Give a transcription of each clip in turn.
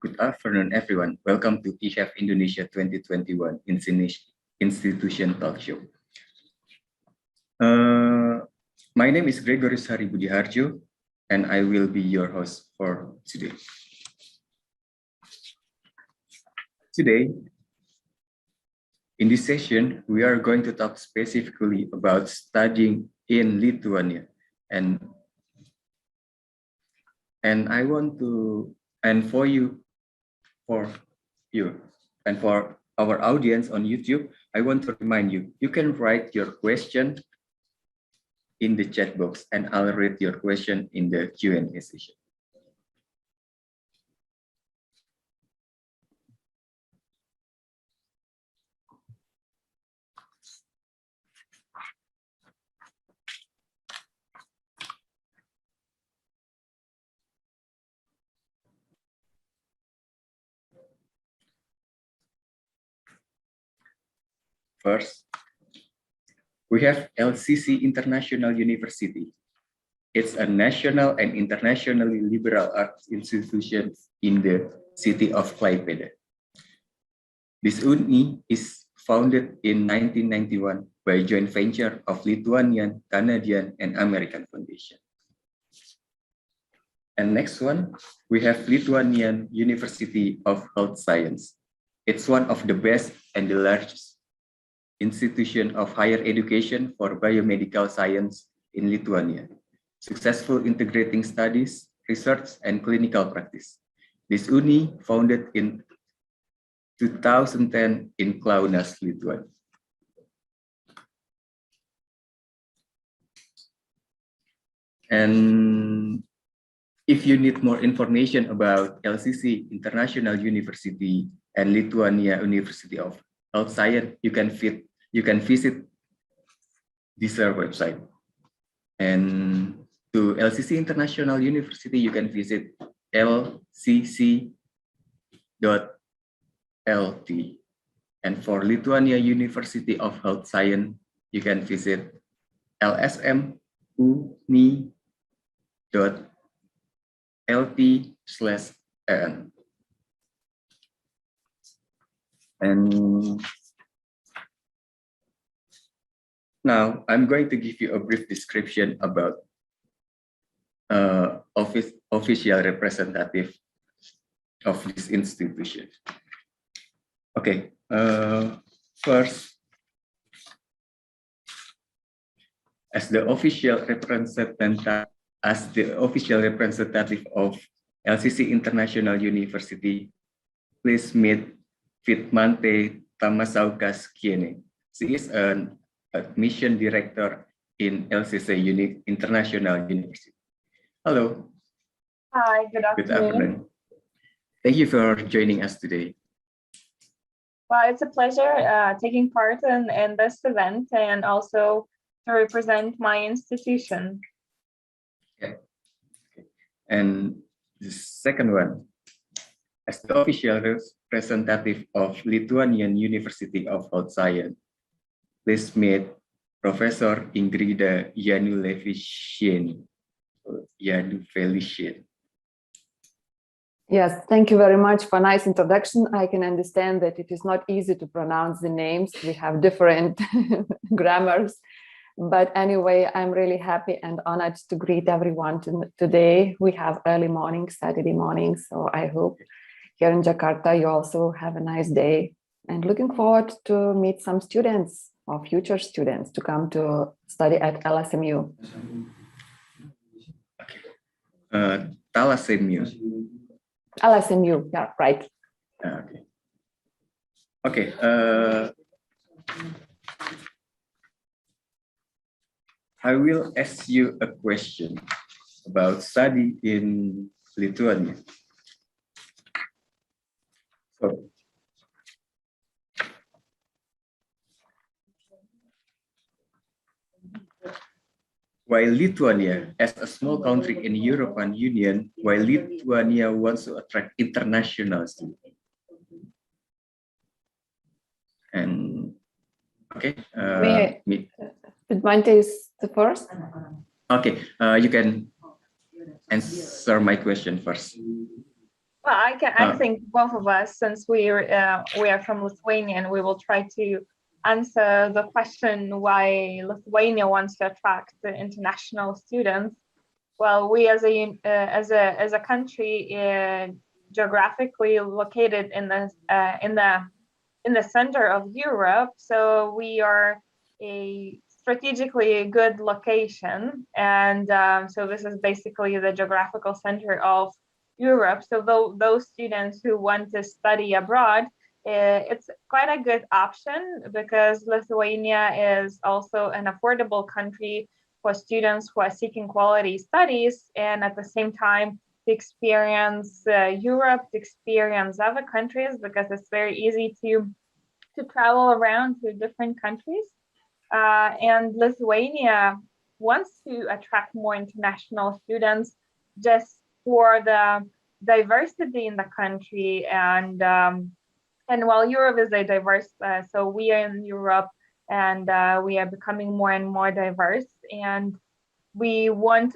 Good afternoon, everyone. Welcome to EHEF Indonesia 2021 Institution Talk Show. My name is Gregoris Haribudiharjo, and I will be your host for today. Today, in this session, we are going to talk specifically about studying in Lithuania, and for you and for our audience on YouTube, I want to remind you, you can write your question in the chat box and I'll read your question in the Q&A session. First, we have LCC International University. It's a national and internationally liberal arts institution in the city of Klaipeda. This uni is founded in 1991 by a joint venture of Lithuanian, Canadian, and American foundation. And next one, we have Lithuanian University of Health Science. It's one of the best and the largest institution of higher education for biomedical science in Lithuania, successful integrating studies, research, and clinical practice. This uni founded in 2010 in Kaunas, Lithuania. And if you need more information about LCC International University and Lithuania University of Health Science, you can visit this website. And to LCC International University, you can visit lcc.lt. And for Lithuania University of Health Science, you can visit lsmuni.lt/en. And now I'm going to give you a brief description about official representative of this institution. Okay, first, as the official representative of LCC International University, please meet Fitmante Tamasaukas Kiene. She is an admission director in LCC International University. Hello. Hi, good afternoon. Good afternoon. Thank you for joining us today. Well, it's a pleasure taking part in this event and also to represent my institution. Okay. And the second one, as the official representative of Lithuanian University of Health Science, please meet Professor Ingrida Janulevičienė. Yes, thank you very much for a nice introduction. I can understand that it is not easy to pronounce the names. We have different grammars. But anyway, I'm really happy and honored to greet everyone today. We have early morning, Saturday morning. So I hope here in Jakarta, you also have a nice day. And looking forward to meet some students or future students to come to study at LSMU. Thalassemia. LSMU, yeah, right. Okay. Okay. I will ask you a question about study in Lithuania. So, while Lithuania, as a small country in the European Union, while Lithuania wants to attract international students. And okay, Fitmante is the first. Okay, you can answer my question first. Well, I think both of us, since we are from Lithuania, and we will try to answer the question why Lithuania wants to attract the international students. Well, we as a country geographically located in the center of Europe, so we are a strategically good location, and so this is basically the geographical center of Europe. So those students who want to study abroad, it's quite a good option because Lithuania is also an affordable country for students who are seeking quality studies, and at the same time to experience Europe, to experience other countries, because it's very easy to travel around to different countries. And Lithuania wants to attract more international students just for the diversity in the country. And while Europe is a diverse, so we are in Europe, and we are becoming more and more diverse. And we want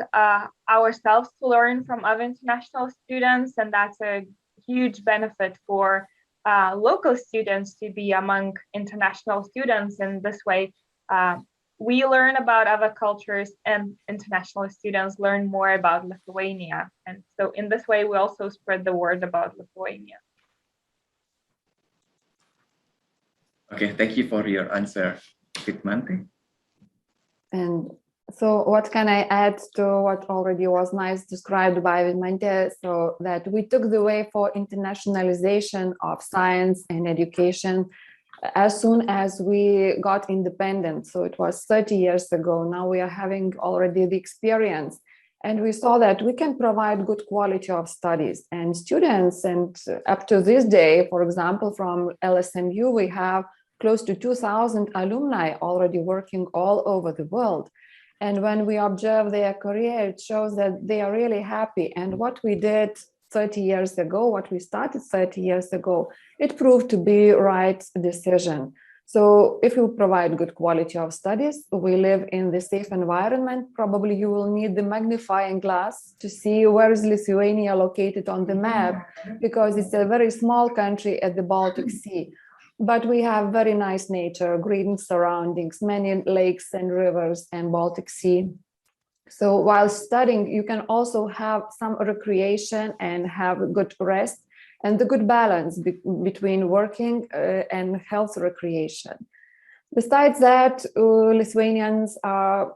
ourselves to learn from other international students, and that's a huge benefit for local students to be among international students. In this way, we learn about other cultures, and international students learn more about Lithuania. And so in this way, we also spread the word about Lithuania. Okay, thank you for your answer, Fitmante. And so what can I add to what already was nice described by Vidmante? So that we took the way for internationalization of science and education as soon as we got independent. So it was 30 years ago. Now we are having already the experience. And we saw that we can provide good quality of studies and students. And up to this day, for example, from LSMU, we have close to 2,000 alumni already working all over the world. And when we observe their career, it shows that they are really happy. And what we did 30 years ago, what we started 30 years ago, it proved to be right decision. So if you provide good quality of studies, we live in the safe environment. Probably you will need the magnifying glass to see where is Lithuania located on the map, because it's a very small country at the Baltic Sea. But we have very nice nature, green surroundings, many lakes and rivers and Baltic Sea. So while studying, you can also have some recreation and have good rest and the good balance between working and health recreation. Besides that, Lithuanians are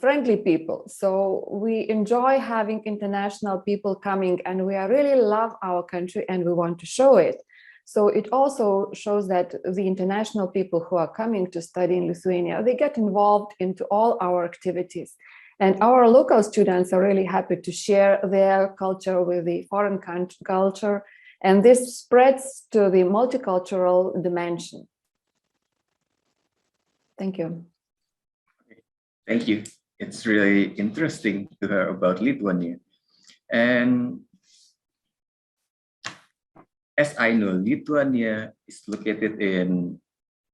friendly people. So we enjoy having international people coming, and we really love our country and we want to show it. So it also shows that the international people who are coming to study in Lithuania, they get involved into all our activities. And our local students are really happy to share their culture with the foreign culture. And this spreads to the multicultural dimension. Thank you. Thank you. It's really interesting to hear about Lithuania. And as I know, Lithuania is located in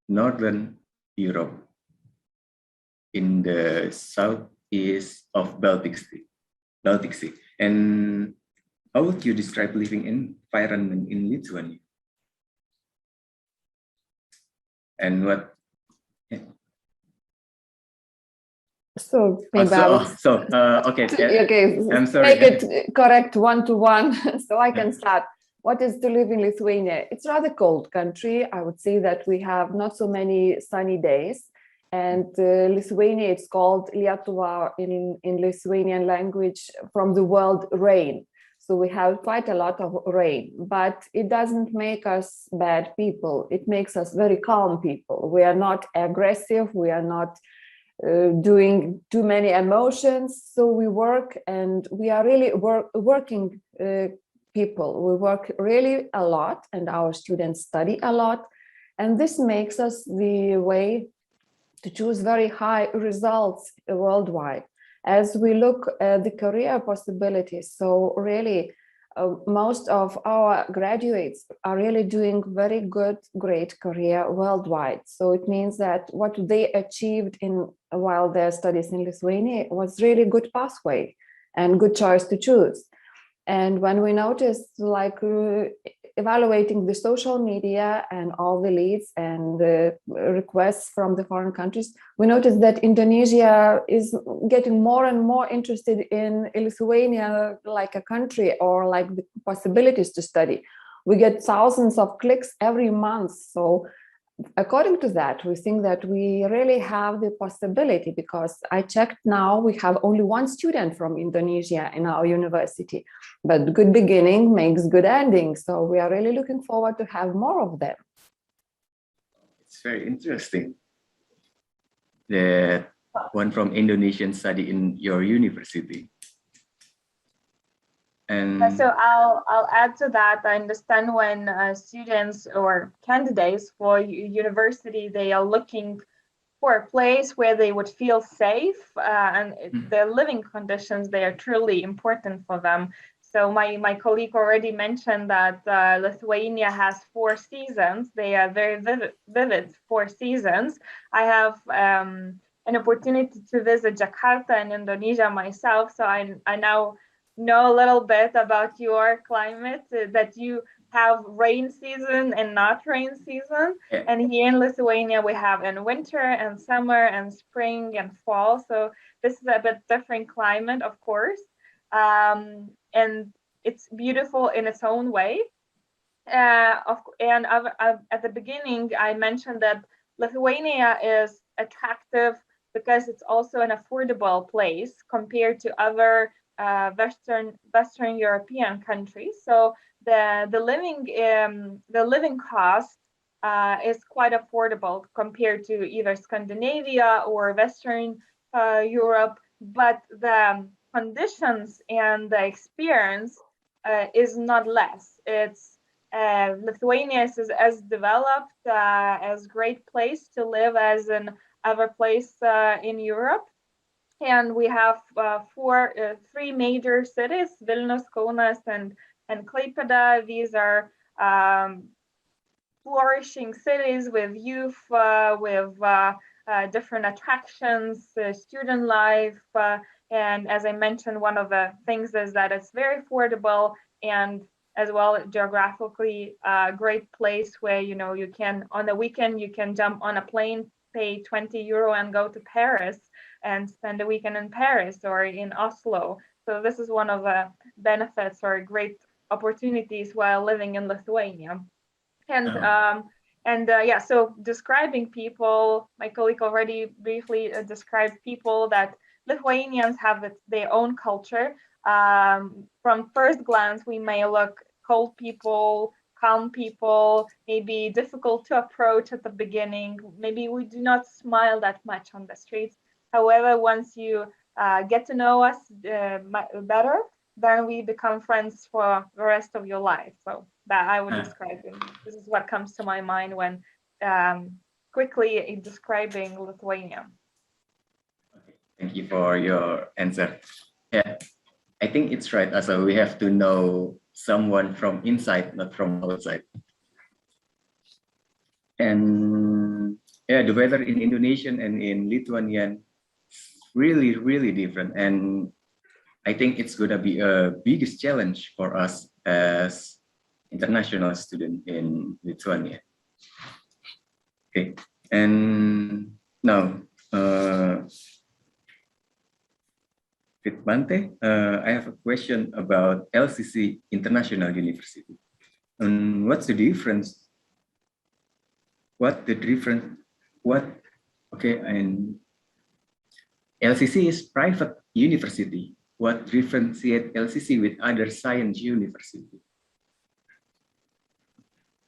Northern Europe, in the southeast of Baltic Sea. And how would you describe living environment in Lithuania? And what? So maybe okay. Okay. I'm sorry. Make it correct one-to-one, so I can start. What is to live in Lithuania? It's a rather cold country. I would say that we have not so many sunny days. And Lithuania, it's called Lietuva in Lithuanian language, from the word rain. So we have quite a lot of rain, but it doesn't make us bad people. It makes us very calm people. We are not aggressive. We are not doing too many emotions. So we work, and we are really working people. We work really a lot, and our students study a lot. And this makes us the way to choose very high results worldwide. As we look at the career possibilities, so really most of our graduates are really doing very good, great career worldwide. So it means that what they achieved while their studies in Lithuania was really good pathway and good choice to choose. And when we noticed, like evaluating the social media and all the leads and the requests from the foreign countries, we noticed that Indonesia is getting more and more interested in Lithuania like a country, or like the possibilities to study. We get thousands of clicks every month. So according to that, we think that we really have the possibility, because I checked now, we have only one student from Indonesia in our university, but good beginning makes good ending. So we are really looking forward to have more of them. It's very interesting that one from Indonesian study in your university. And So I'll add to that. I understand when students or candidates for university, they are looking for a place where they would feel safe, and their living conditions, they are truly important for them. So my colleague already mentioned that Lithuania has 4 seasons. They are very vivid 4 seasons. I have an opportunity to visit Jakarta in Indonesia myself, so I now know a little bit about your climate, that you have rain season and not rain season. Yeah. And here in Lithuania, we have in winter and summer and spring and fall. So this is a bit different climate, of course. And it's beautiful in its own way. At the beginning, I mentioned that Lithuania is attractive because it's also an affordable place compared to other Western European countries. So the living cost is quite affordable compared to either Scandinavia or Western Europe, but the conditions and the experience is not less. It's Lithuania is as developed, as great place to live as in other place in Europe. And we have 3 major cities: Vilnius, Kaunas, and Klaipėda. These are flourishing cities with youth, with different attractions, student life, and as I mentioned, one of the things is that it's very affordable, and as well geographically a great place where you can, on the weekend, you can jump on a plane, pay 20 euro and go to Paris and spend a weekend in Paris or in Oslo. So this is one of the benefits or great opportunities while living in Lithuania. And yeah, so describing people, my colleague already briefly described people, that Lithuanians have their own culture. From first glance, we may look cold people, calm people, maybe difficult to approach at the beginning. Maybe we do not smile that much on the streets. However, once you get to know us better, then we become friends for the rest of your life. So that I would describe it. This is what comes to my mind when quickly describing Lithuania. Okay, thank you for your answer. Yeah, I think it's right. Also, we have to know someone from inside, not from outside. And yeah, the weather in Indonesian and in Lithuanian really, really different. And I think it's gonna be a biggest challenge for us as international student in Lithuania. Okay, and now, Fitbante, I have a question about LCC International University. What's the difference? Okay, and LCC is private university. What differentiates LCC with other science university?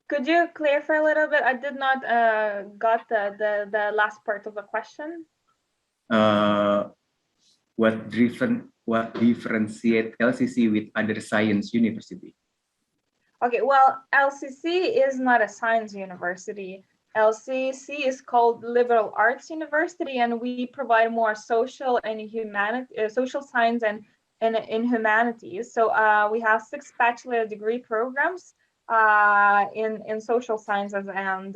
Could you clarify a little bit? I did not got the last part of the question. What differentiates LCC with other science university? Okay, well, LCC is not a science university. LCC is called Liberal Arts University, and we provide more social and social science and in humanities. So we have 6 bachelor degree programs in social sciences and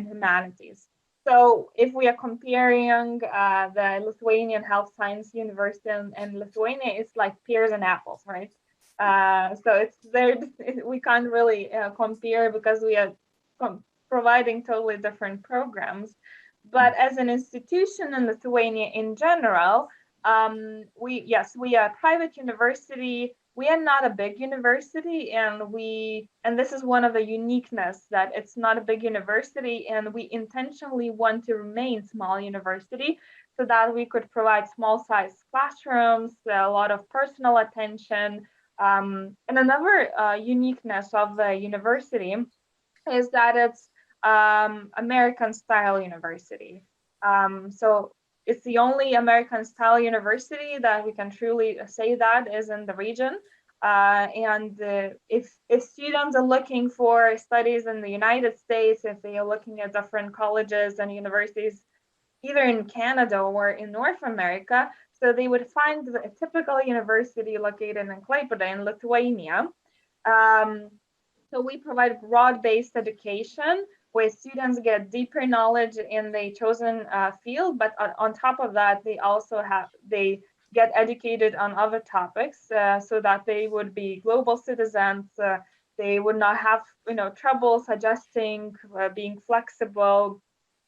humanities. So if we are comparing the Lithuanian Health Science University and Lithuania, it's like pears and apples, right? So it's there. We can't really compare because we are providing totally different programs. But as an institution in Lithuania in general, we are a private university. We are not a big university, and this is one of the uniqueness that it's not a big university, and we intentionally want to remain small university so that we could provide small size classrooms, a lot of personal attention. And another uniqueness of the university is that it's American style university. So it's the only American style university that we can truly say that is in the region. If students are looking for studies in the United States, if they are looking at different colleges and universities, either in Canada or in North America, so they would find a typical university located in Klaipėda in Lithuania. So we provide broad-based education where students get deeper knowledge in their chosen field, but on top of that, they get educated on other topics so that they would be global citizens. They would not have trouble adjusting, being flexible,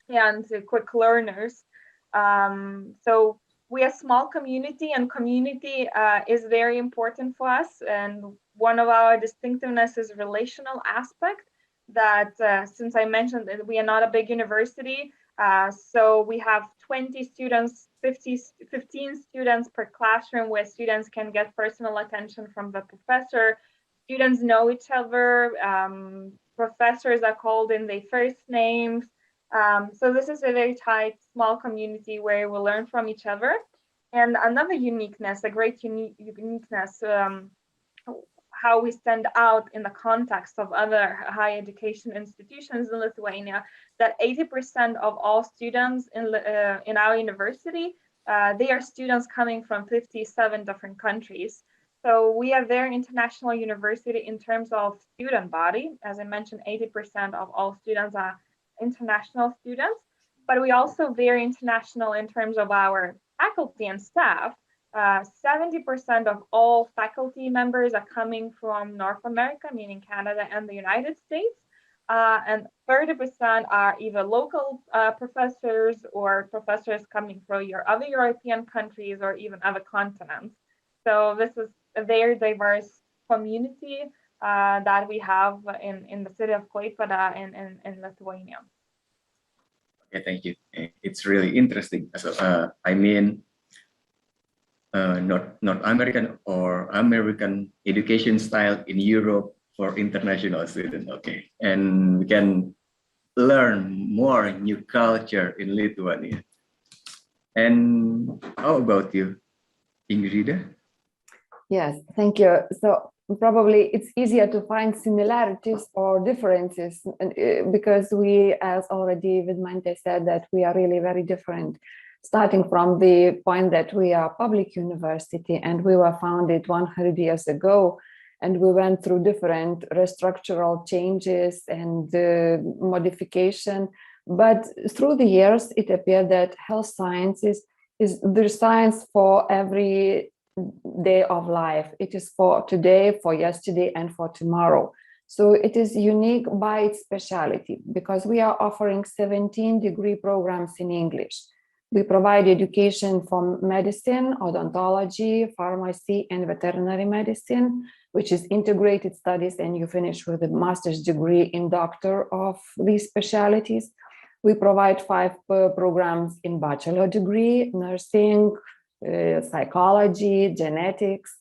and quick learners. So we are a small community, and community is very important for us. And one of our distinctiveness is relational aspect that since I mentioned that we are not a big university, so we have 20 students, 15 students per classroom where students can get personal attention from the professor. Students know each other. Professors are called in their first names. So this is a very tight, small community where we learn from each other. And another uniqueness, a great uniqueness, how we stand out in the context of other higher education institutions in Lithuania, that 80% of all students in our university, they are students coming from 57 different countries. So we are very international university in terms of student body. As I mentioned, 80% of all students are international students, but we also very international in terms of our faculty and staff. 70% of all faculty members are coming from North America, meaning Canada and the United States, and 30% are either local professors or professors coming from other European countries or even other continents. So this is a very diverse community that we have in the city of Klaipėda in Lithuania. Okay, thank you. It's really interesting. So, not American or American education style in Europe for international students. Okay, and we can learn more new culture in Lithuania. And how about you, Ingrid? Yes, thank you. So probably it's easier to find similarities or differences because we, as already Vidmante said, that we are really very different, starting from the point that we are a public university and we were founded 100 years ago, and we went through different restructural changes and modification. But through the years, it appeared that health sciences is the science for every day of life. It is for today, for yesterday, and for tomorrow. So it is unique by its specialty because we are offering 17 degree programs in English. We provide education from medicine, odontology, pharmacy, and veterinary medicine, which is integrated studies, and you finish with a master's degree in doctor of these specialties. We provide 5 programs in bachelor degree, nursing, psychology, genetics,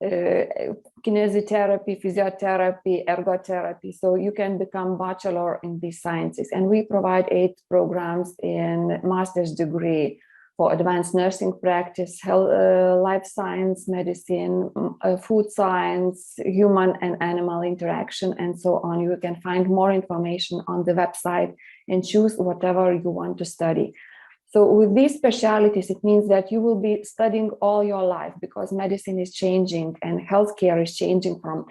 kinesiotherapy, physiotherapy, ergotherapy. So you can become bachelor in these sciences. And we provide 8 programs in master's degree for advanced nursing practice, health, life science, medicine, food science, human and animal interaction, and so on. You can find more information on the website and choose whatever you want to study. So with these specialties, it means that you will be studying all your life because medicine is changing and healthcare is changing from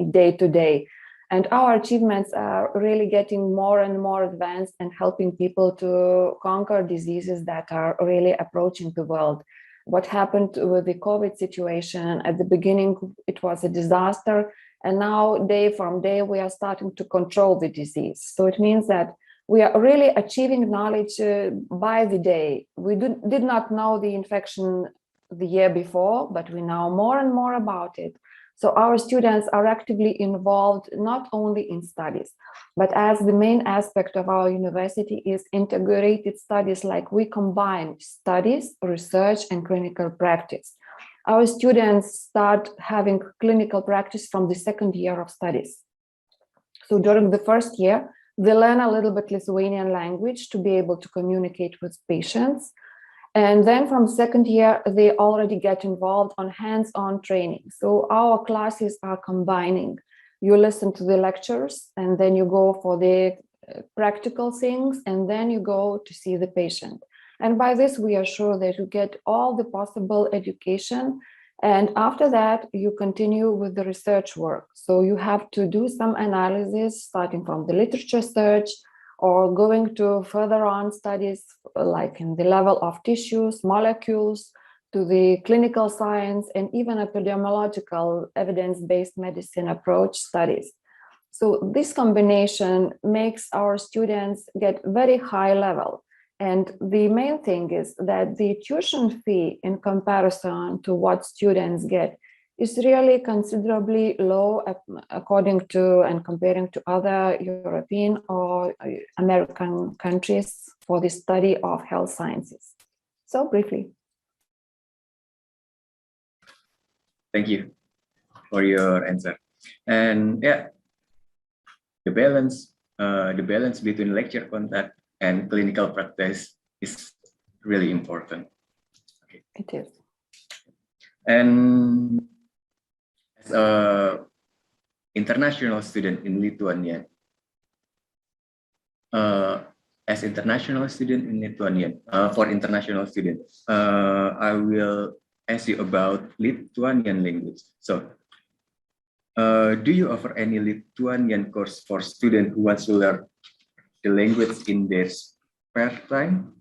day to day. And our achievements are really getting more and more advanced and helping people to conquer diseases that are really approaching the world. what happened with the COVID situation. At the beginning, it was a disaster. And now day from day, we are starting to control the disease. So it means that we are really achieving knowledge by the day. We did not know the infection the year before, but we know more and more about it. So our students are actively involved not only in studies, but as the main aspect of our university is integrated studies, like we combine studies, research, and clinical practice. Our students start having clinical practice from the second year of studies. So during the first year, they learn a little bit Lithuanian language to be able to communicate with patients. And then from second year, they already get involved on hands-on training. So our classes are combining. You listen to the lectures, and then you go for the practical things, and then you go to see the patient. And by this, we are sure that you get all the possible education. And after that, you continue with the research work. So you have to do some analysis, starting from the literature search, or going to further on studies, like in the level of tissues, molecules, to the clinical science, and even epidemiological evidence-based medicine approach studies. So this combination makes our students get very high level. And the main thing is that the tuition fee in comparison to what students get is really considerably low according to and comparing to other European or American countries for the study of health sciences. So briefly. Thank you for your answer. And yeah, the balance between lecture content and clinical practice is really important. Okay. It is. And as a international student in Lithuania, for international student, I will ask you about Lithuanian language. So, do you offer any Lithuanian course for students who want to learn the language in their spare time?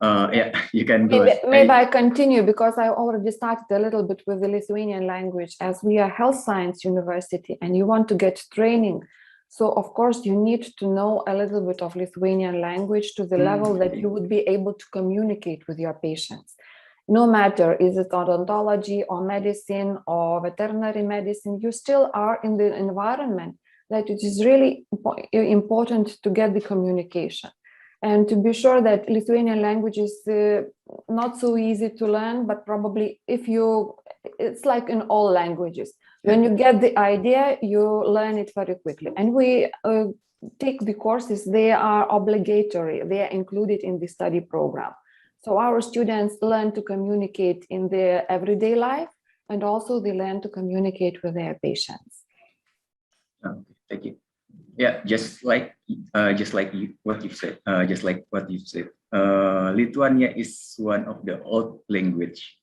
Yeah, you can go. Maybe I continue, because I already started a little bit with the Lithuanian language, as we are health science university and you want to get training. So of course you need to know a little bit of Lithuanian language to the level that you would be able to communicate with your patients. No matter is it odontology or medicine or veterinary medicine, you still are in the environment that it is really important to get the communication. And to be sure that Lithuanian language is not so easy to learn, but probably it's like in all languages. When you get the idea, you learn it very quickly. And we take the courses, they are obligatory, they are included in the study program. So our students learn to communicate in their everyday life, and also they learn to communicate with their patients. Okay, thank you. Yeah, just like what you said. Lithuania is one of the old language.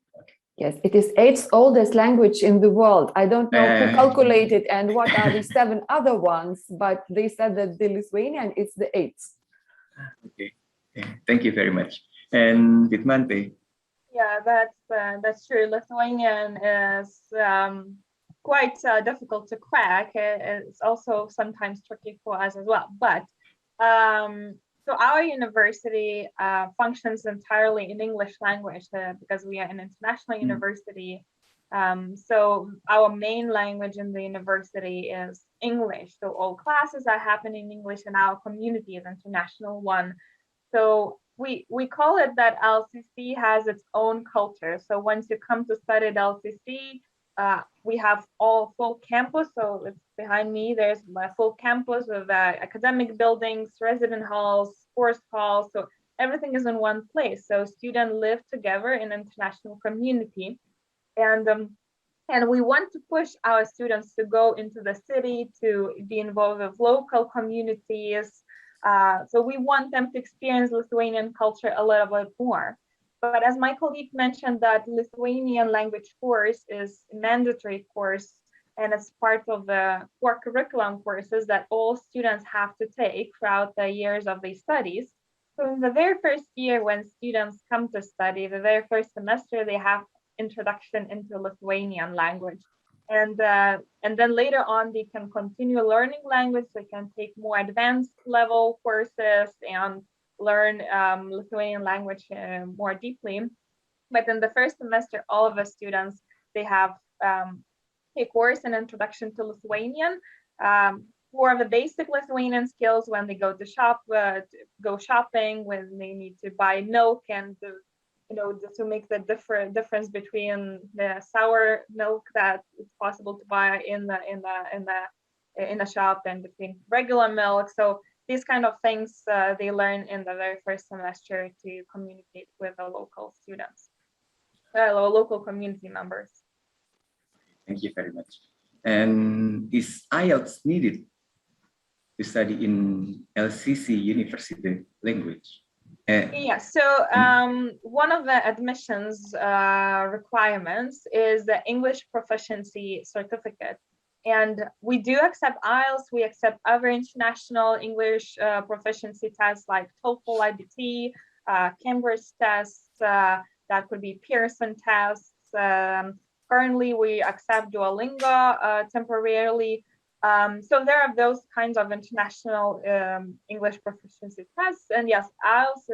Yes, it is 8th oldest language in the world. I don't know who calculated and what are the 7 other ones, but they said that the Lithuanian is the 8th. Okay, thank you very much. And Vidmante. Yeah, that's true. Lithuanian is quite difficult to crack. It's also sometimes tricky for us as well. But so our university functions entirely in English language because we are an international university. So our main language in the university is English. So all classes are happening in English, and our community is an international one. So we call it that LCC has its own culture. So once you come to study at LCC, we have all full campus. So it's behind me, there's my full campus with academic buildings, resident halls, sports halls. So everything is in one place. So students live together in an international community. And we want to push our students to go into the city, to be involved with local communities. So we want them to experience Lithuanian culture a little bit more. But as my colleague mentioned, that Lithuanian language course is a mandatory course, and it's part of the core curriculum courses that all students have to take throughout the years of their studies. So in the very first year, when students come to study, the very first semester, they have introduction into Lithuanian language. And then later on, they can continue learning language. They can take more advanced level courses and learn Lithuanian language more deeply. But in the first semester, all of the students, they have a course in Introduction to Lithuanian for the basic Lithuanian skills when they go to go shopping, when they need to buy milk and to make the difference between the sour milk that it's possible to buy in a shop and between regular milk. So these kind of things they learn in the very first semester to communicate with the local students, local community members. Thank you very much. And is IELTS needed to study in LCC University language? Yeah, so one of the admissions requirements is the English proficiency certificate. And we do accept IELTS, we accept other international English proficiency tests like TOEFL, IBT, Cambridge tests, that could be Pearson tests. Currently, we accept Duolingo temporarily. So there are those kinds of international English proficiency tests. And yes, IELTS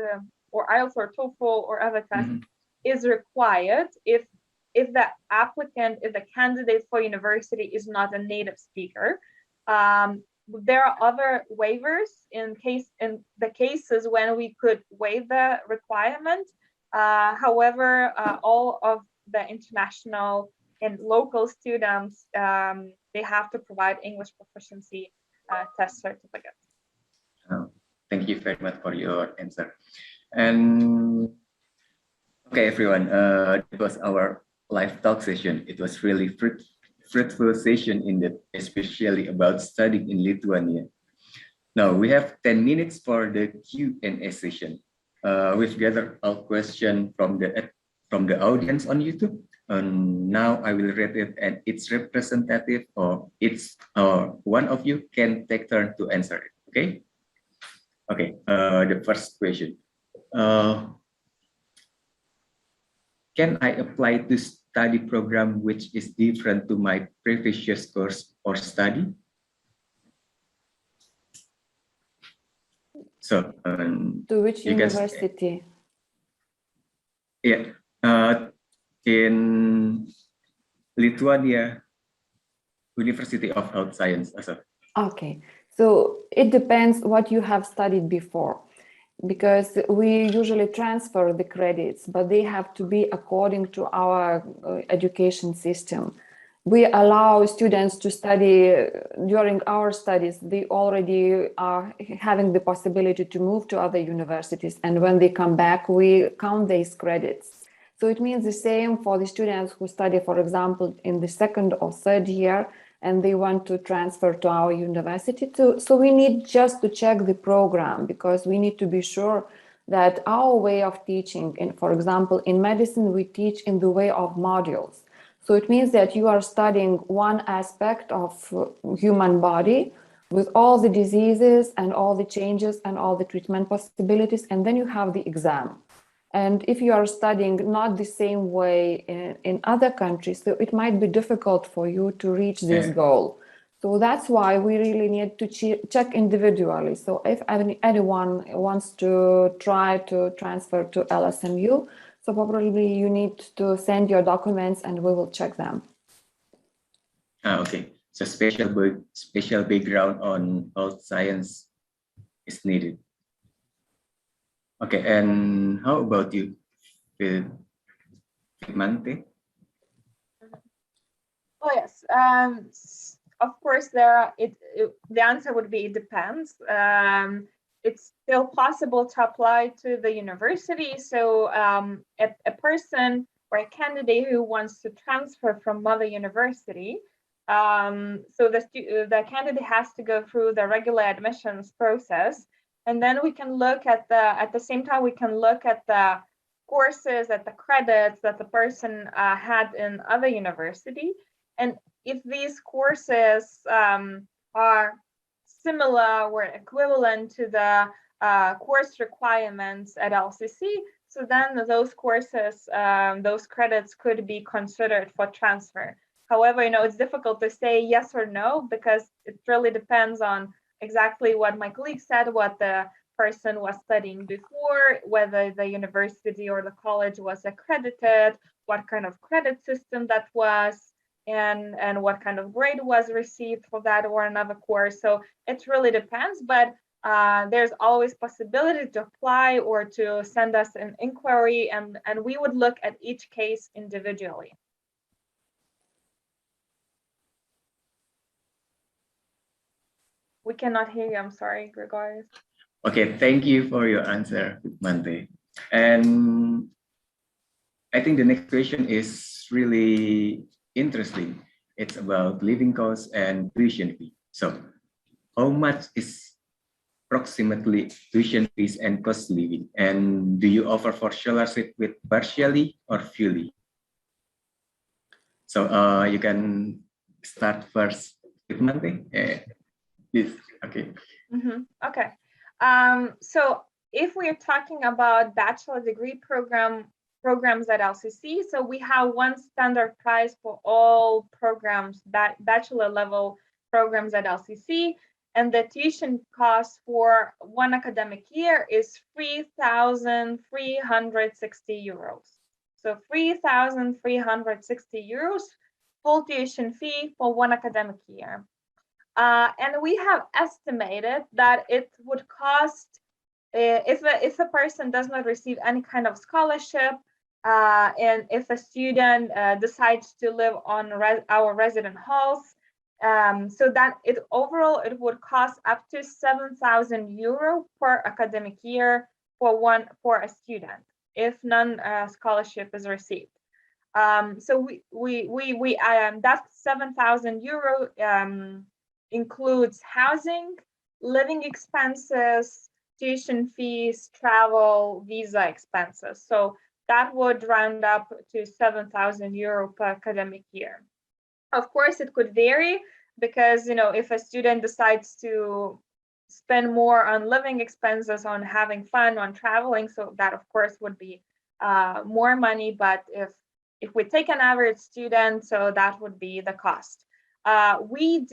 or TOEFL or other tests is required if the applicant, if the candidate for university is not a native speaker. There are other waivers in the cases when we could waive the requirement. However, all of the international and local students, they have to provide English proficiency test certificates. Oh, thank you very much for your answer. And okay, everyone, it was our live talk session. It was really fruitful session especially about studying in Lithuania. Now we have 10 minutes for the Q&A session. We've gathered a question from the audience on YouTube. And now I will read it, and its representative or one of you can take turn to answer it. Okay. Okay. The first question. Can I apply to study program which is different to my previous course or study? So to which university? Yeah, in Lithuania University of Health Science. Okay, so it depends what you have studied before, because we usually transfer the credits, but they have to be according to our education system. We allow students to study during our studies. They already are having the possibility to move to other universities. And when they come back, we count these credits. So it means the same for the students who study, for example, in the second or third year, and they want to transfer to our university too. So we need just to check the program, because we need to be sure that our way of teaching, for example, in medicine, we teach in the way of modules. So it means that you are studying one aspect of human body with all the diseases and all the changes and all the treatment possibilities, and then you have the exam. And if you are studying not the same way in other countries, so it might be difficult for you to reach this goal. So that's why we really need to check individually. So if anyone wants to try to transfer to LSMU, so probably you need to send your documents and we will check them. Okay, so special background on health science is needed. Okay, and how about you, Mante? Oh yes, of course the answer would be it depends. It's still possible to apply to the university. So a person or a candidate who wants to transfer from mother university, so the candidate has to go through the regular admissions process, and then we can look at the same time we can look at the courses, at the credits that the person had in other university, and if these courses are similar or equivalent to the course requirements at LCC. So then those courses, those credits could be considered for transfer. However, it's difficult to say yes or no, because it really depends on exactly what my colleague said, what the person was studying before, whether the university or the college was accredited, what kind of credit system that was, and what kind of grade was received for that or another course. So it really depends, but there's always possibility to apply or to send us an inquiry, and we would look at each case individually. We cannot hear you. I'm sorry, Gregorius. Okay, thank you for your answer, Mante. And I think the next question is really interesting. It's about living costs and tuition fee. So how much is approximately tuition fees and cost living? And do you offer for scholarship with partially or fully? So you can start first with Mante. Yes, okay. Okay. So if we're talking about bachelor degree programs at LCC, so we have one standard price for all programs, bachelor level programs at LCC, and the tuition cost for one academic year is 3,360 euros. So 3,360 euros full tuition fee for one academic year. And we have estimated that it would cost, if a person does not receive any kind of scholarship, and if a student decides to live on our resident halls, so that overall it would cost up to 7,000 euro per academic year for a student, if none scholarship is received. So that 7,000 euro includes housing, living expenses, tuition fees, travel, visa expenses. So that would round up to 7,000 euro per academic year. Of course, it could vary because, if a student decides to spend more on living expenses, on having fun, on traveling, so that of course would be more money. But if we take an average student, so that would be the cost. We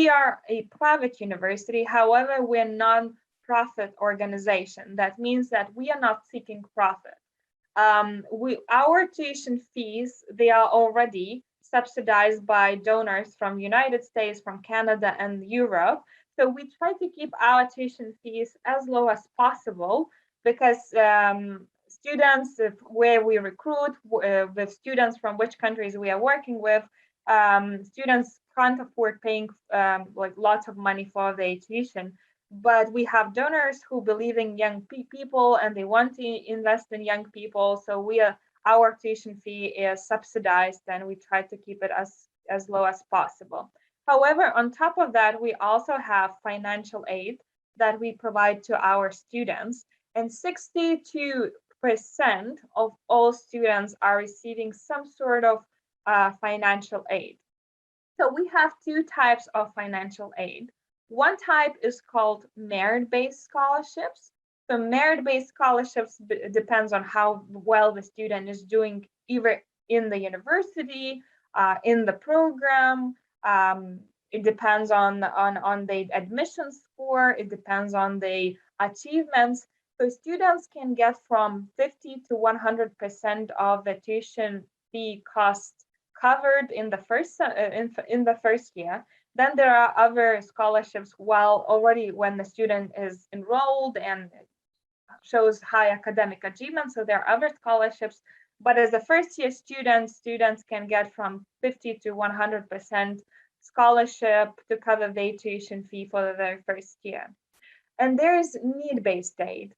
are a private university, however, we're a non-profit organization. That means that we are not seeking profit. Our tuition fees, they are already subsidized by donors from United States, from Canada, and Europe. So we try to keep our tuition fees as low as possible, because students where we recruit, with students from which countries we are working with, students can't afford paying like lots of money for their tuition, but we have donors who believe in young people and they want to invest in young people. So our tuition fee is subsidized, and we try to keep it as low as possible. However, on top of that, we also have financial aid that we provide to our students, and 62% of all students are receiving some sort of financial aid. So we have two types of financial aid. One type is called merit-based scholarships. So merit-based scholarships depends on how well the student is doing, either in the university, in the program. It depends on the admission score. It depends on the achievements. So students can get from 50 to 100% of the tuition fee cost covered in the first year. Then there are other scholarships when the student is enrolled and shows high academic achievement. So there are other scholarships, but as a first year students can get from 50 to 100% scholarship to cover their tuition fee for the very first year. And there is need-based aid.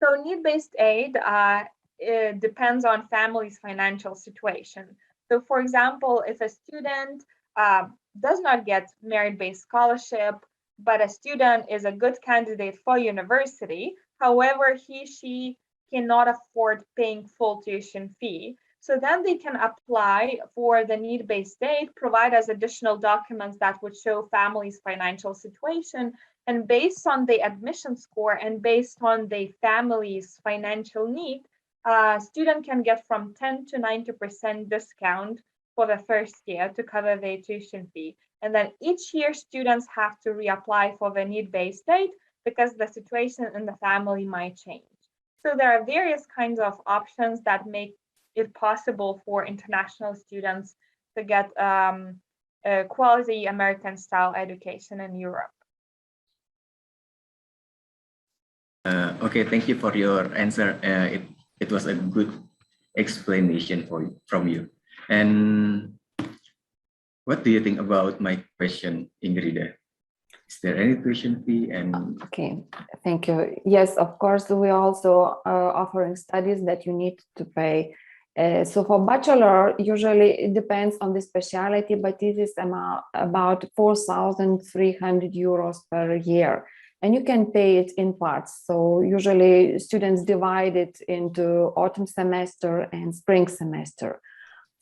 So need-based aid it depends on family's financial situation. So for example, if a student does not get merit-based scholarship, but a student is a good candidate for university, however, she cannot afford paying full tuition fee, so then they can apply for the need-based aid, provide us additional documents that would show family's financial situation, And based on the admission score and based on the family's financial need, a student can get from 10 to 90% discount for the first year to cover their tuition fee. And then each year students have to reapply for the need-based aid because the situation in the family might change. So there are various kinds of options that make it possible for international students to get a quality American-style education in Europe. Okay, thank you for your answer. It was a good explanation from you. And what do you think about my question, Ingrid? Is there any tuition fee? And okay, thank you. Yes, of course, we also are offering studies that you need to pay. So for bachelor, usually it depends on the specialty, but it is about 4,300 euros per year. And you can pay it in parts. So usually students divide it into autumn semester and spring semester.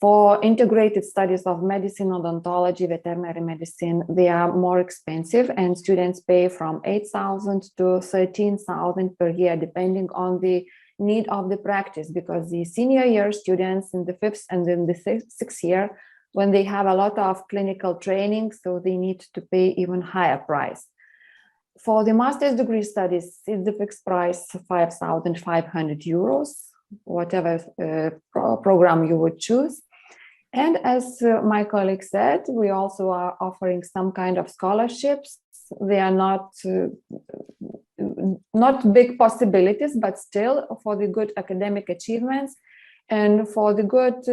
For integrated studies of medicine, odontology, veterinary medicine, they are more expensive, and students pay from 8,000 to 13,000 per year, depending on the need of the practice, because the senior year students in the 5th and in the 6th year, when they have a lot of clinical training, so they need to pay even higher price. For the master's degree studies, it's the fixed price, 5,500 euros, whatever program you would choose. And as my colleague said, we also are offering some kind of scholarships. They are not big possibilities, but still for the good academic achievements and for the good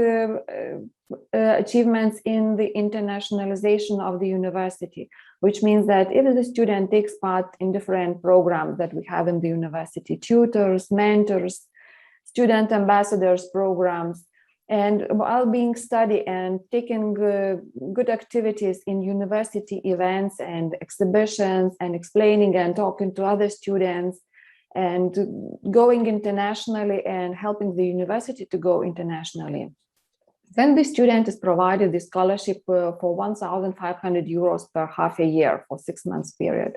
achievements in the internationalization of the university, which means that if the student takes part in different programs that we have in the university, tutors, mentors, student ambassadors programs, and while being study and taking good activities in university events and exhibitions and explaining and talking to other students and going internationally and helping the university to go internationally, then the student is provided the scholarship for 1,500 euros per half a year for 6 months period.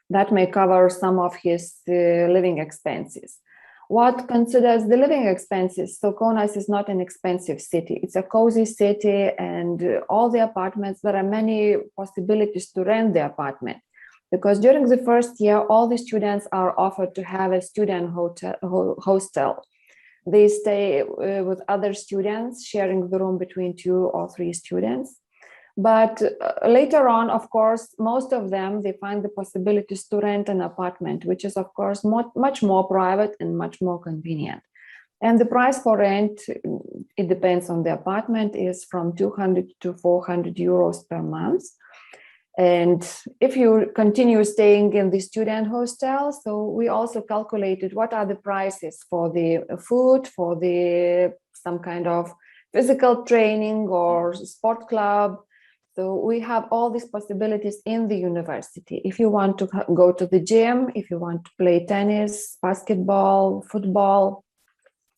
That may cover some of his living expenses. What considers the living expenses? So Kaunas is not an expensive city. It's a cozy city, and all the apartments, there are many possibilities to rent the apartment. Because during the first year, all the students are offered to have a student hostel. They stay with other students, sharing the room between 2 or 3 students. But later on, of course, most of them, they find the possibilities to rent an apartment, which is, of course, much more private and much more convenient. And the price for rent, it depends on the apartment, is from 200 to 400 euros per month. And if you continue staying in the student hostel, so we also calculated what are the prices for the food, for the some kind of physical training or sport club. So we have all these possibilities in the university. If you want to go to the gym, if you want to play tennis, basketball, football,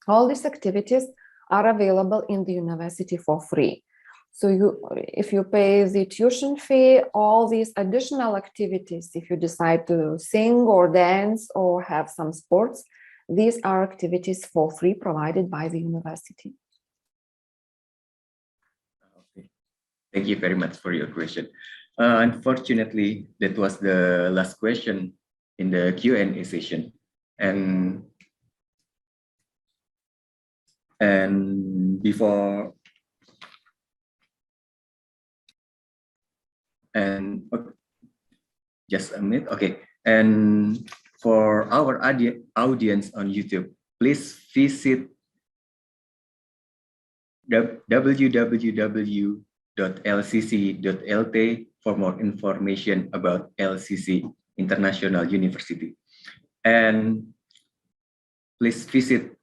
all these activities are available in the university for free. So if you pay the tuition fee, all these additional activities, if you decide to sing or dance or have some sports, these are activities for free provided by the university. Okay. Thank you very much for your question. Unfortunately, that was the last question in the Q&A session. And before just a minute. Okay. And for our audience on YouTube, please visit www.lcc.lt for more information about LCC International University. And please visit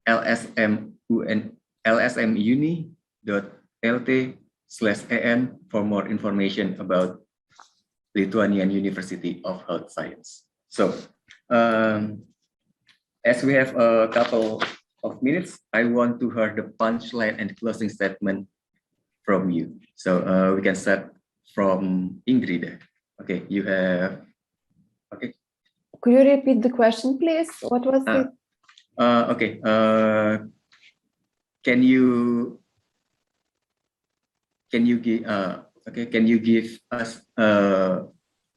lsmuni.lt/an for more information about Lithuanian University of Health Science. So, as we have a couple of minutes, I want to hear the punchline and closing statement from you. So we can start from Ingrid. Okay, you have Okay. Could you repeat the question, please? What was it? Okay. Can you give can you give us a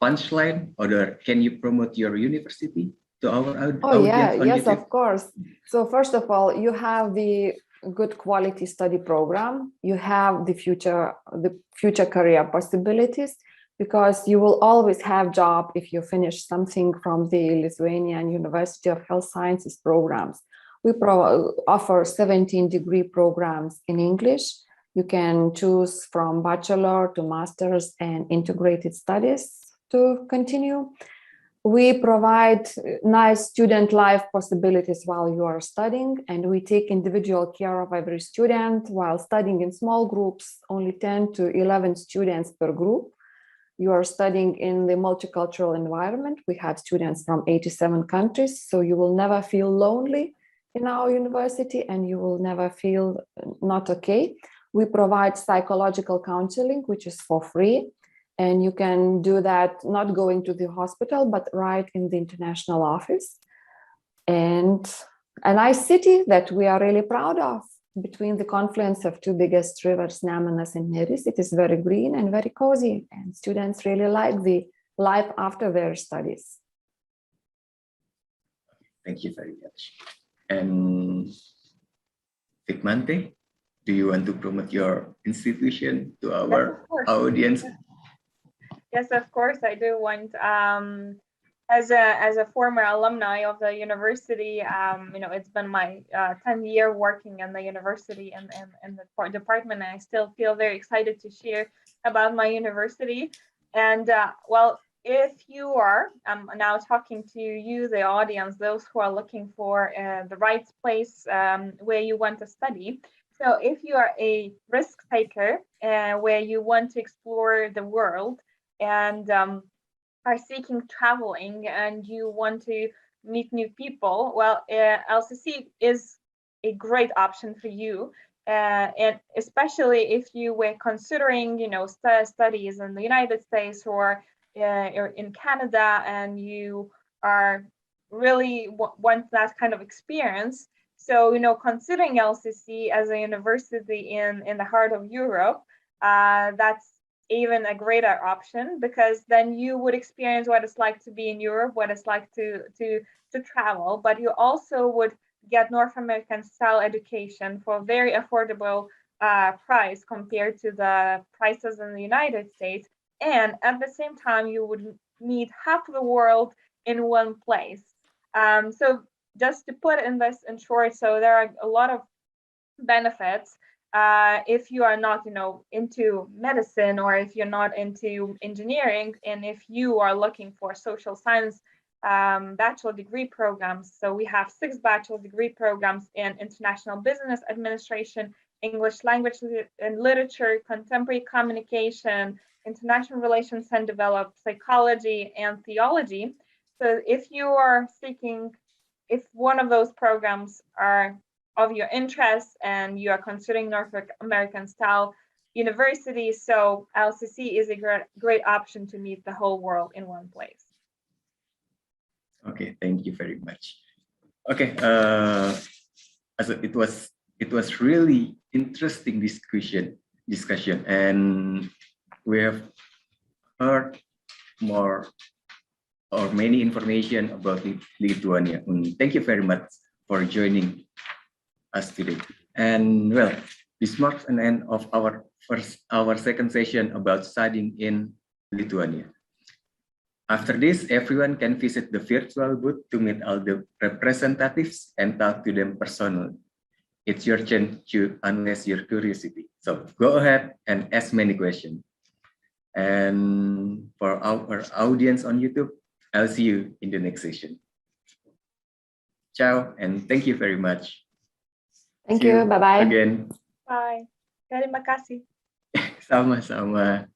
punchline, or can you promote your university to our audience on Yes, YouTube? of course. So first of all, you have the good quality study program. You have the future career possibilities, because you will always have job if you finish something from the Lithuanian University of Health Sciences programs. We offer 17 degree programs in English. You can choose from bachelor to master's and integrated studies to continue. We provide nice student life possibilities while you are studying, and we take individual care of every student while studying in small groups, only 10 to 11 students per group. You are studying in the multicultural environment. We have students from 87 countries, so you will never feel lonely in our university, and you will never feel not okay. We provide psychological counseling, which is for free. And you can do that not going to the hospital, but right in the international office. And a nice city that we are really proud of, between the confluence of two biggest rivers, Nemunas and Neris. It is very green and very cozy, and students really like the life after their studies. Thank you very much. And Fikmante, do you want to promote your institution to our audience? Yes, of course, I do want. As a former alumni of the university, it's been my 10th year working in the university and the department, and I still feel very excited to share about my university. And well, if you are now talking to you, the audience, those who are looking for the right place where you want to study. So if you are a risk taker where you want to explore the world and are seeking traveling and you want to meet new people, well, LCC is a great option for you. And especially if you were considering, studies in the United States or in Canada, and you are really want that kind of experience. So, considering LCC as a university in the heart of Europe, that's even a greater option, because then you would experience what it's like to be in Europe, what it's like to travel, but you also would get North American style education for a very affordable price compared to the prices in the United States. And at the same time, you would meet half the world in one place. So just to put in this in short, so there are a lot of benefits if you are not, into medicine, or if you're not into engineering, and if you are looking for social science bachelor degree programs. So we have 6 bachelor degree programs in international business administration, English language and literature, contemporary communication, international relations and development, psychology, and theology. So if you are seeking, if one of those programs are of your interest and you are considering North American style university, so LCC is a great option to meet the whole world in one place. Okay, thank you very much. Okay, it was really interesting discussion, and we have heard more or many information about Lithuania. Thank you very much for joining us today. And well, this marks an end of our second session about studying in Lithuania. After this, everyone can visit the virtual booth to meet all the representatives and talk to them personally. It's your chance to unleash your curiosity. So go ahead and ask many questions. And for our audience on YouTube, I'll see you in the next session. Ciao, and thank you very much. Thank you. Bye-bye. Again. Bye. Terima kasih. Sama-sama.